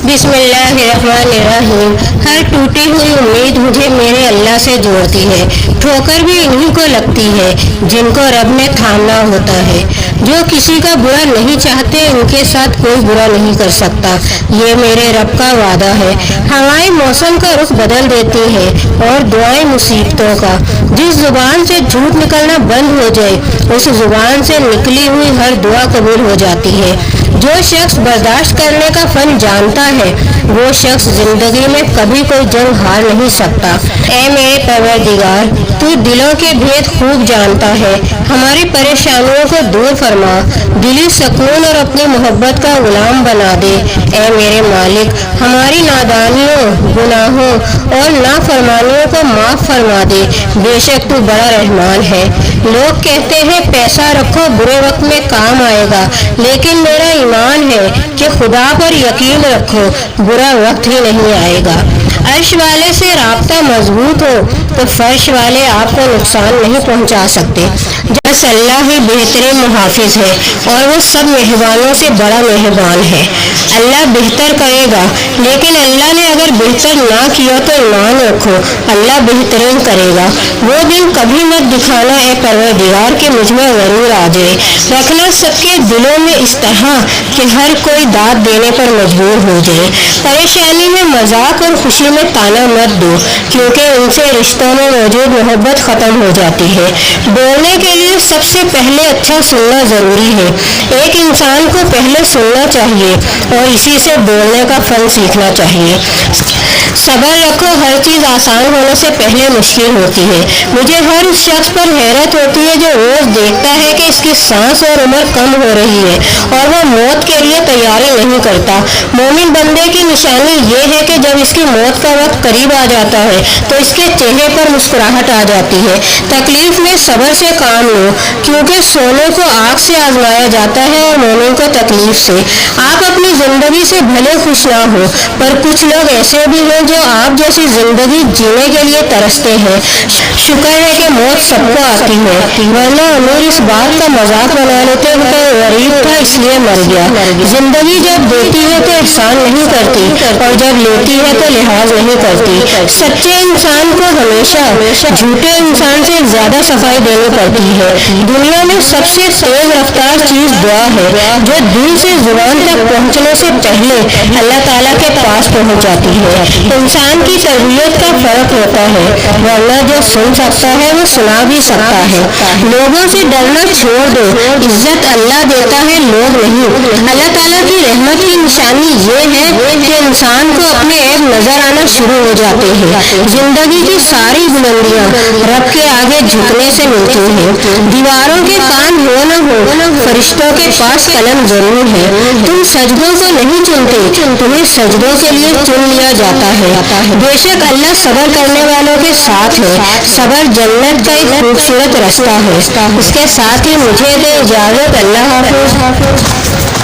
बिस्मिल्लाहिर्रहमानिर्रहीम। हर टूटी हुई उम्मीद मुझे मेरे अल्लाह से जोड़ती है। ठोकर भी इन्हीं को लगती है जिनको रब ने थामना होता है। जो किसी का बुरा नहीं चाहते उनके साथ कोई बुरा नहीं कर सकता। ये मेरे रब का वादा है। हवाएं मौसम का रुख बदल देती है और दुआएं मुसीबतों का। जिस जुबान से झूठ निकलना बंद हो जाए उस जुबान से निकली हुई हर दुआ कबूल हो जाती है। जो शख्स बर्दाश्त करने का फन जानता है वो शख्स जिंदगी में कभी कोई जंग हार नहीं सकता। ऐ मेरे परवरदिगार, तू दिलों के भेद खूब जानता है। हमारी परेशानियों को दूर फरमा, दिली सुकून और अपनी मोहब्बत का गुलाम बना दे। ऐ मेरे मालिक, हमारी नादानियों, गुनाहों और नाफरमानियों को माफ फरमा दे। बेशक तू बड़ा रहमान है। लोग कहते हैं पैसा रखो बुरे वक्त में काम आएगा, लेकिन मेरा ईमान है कि खुदा पर यकीन रखो, बुरा वक्त ही नहीं आएगा। अर्श वाले से राब्ता मजबूत हो तो फर्श वाले आपको नुकसान नहीं पहुंचा सकते। बस अल्लाह ही बेहतरीन मुहाफिज है और वो सब मेहरबानों से बड़ा मेहरबान है। अल्लाह बेहतर करेगा, लेकिन अल्लाह ने अगर बेहतर ना किया तो ईमान रखो, अल्लाह बेहतरीन करेगा। वो दिन कभी मत दिखाना ए परवरदिगार के मुझ में ज़रूर आ जाए। रखना सबके दिलों में इस तरह कि हर कोई दाद देने पर मजबूर हो जाए। परेशानी में मजाक और खुशी में ताना मत दो, क्योंकि उनसे रिश्तों में मौजूद मोहब्बत ख़त्म हो जाती है। बोलने के लिए सबसे पहले अच्छा सुनना ज़रूरी है। एक इंसान को पहले सुनना चाहिए और इसी से बोलने का फन सीखना चाहिए। सब्र रखो, हर चीज़ आसान होने से पहले मुश्किल होती है। मुझे हर उस शख्स पर हैरत होती है जो रोज़ देखता है कि इसकी सांस और उम्र कम हो रही है और वह मौत के लिए तैयारी नहीं करता। मोमिन बंदे की निशानी ये है कि जब इसकी मौत का वक्त करीब आ जाता है तो इसके चेहरे पर मुस्कुराहट आ जाती है। तकलीफ में सब्र से काम लो, क्योंकि सोने को आग से आजमाया जाता है और मोमिन को तकलीफ से। आप अपनी ज़िंदगी से भले खुश ना हो, पर कुछ लोग ऐसे भी हैं जो आप जैसी जिंदगी जीने के लिए तरसते हैं। शुक्र है कि मौत सबको आती है, वरना अमीर इस बात का मजाक बना लेते हैं कि गरीब था इसलिए मर गया। जिंदगी जब देती है तो एहसान नहीं करती और जब लेती है तो लिहाज नहीं करती। सच्चे इंसान को हमेशा झूठे इंसान से ज्यादा सफाई देनी पड़ती है। दुनिया में सबसे तेज रफ्तार चीज दुआ है, जो दिल से जुबान तक पहुँचने से पहले अल्लाह ताला के पास पहुँच जाती है। इंसान की तरबियत का फर्क होता है, वरना जो सुन सकता है वो सुना भी सकता है। लोगों से डरना छोड़ दो, इज्जत अल्लाह देता है, लोग नहीं। अल्लाह ताला की रहमत की निशानी ये है कि इंसान को अपने ऐब नजर आना शुरू हो जाते हैं। जिंदगी की सारी बुलंदियां रब के आगे झुकने से मिलती हैं। दीवारों के कान हो न हो, फरिश्तों के पास कलम जरूर है। तुम सजदों को नहीं चुनते, तुम्हें सजदों के लिए चुन लिया जाता है। बेशक अल्लाह सब्र करने वालों के साथ है। सब्र जन्नत का एक खूबसूरत रास्ता है। इसके साथ ही मुझे दे इजाजत। अल्लाह हाफ़िज़।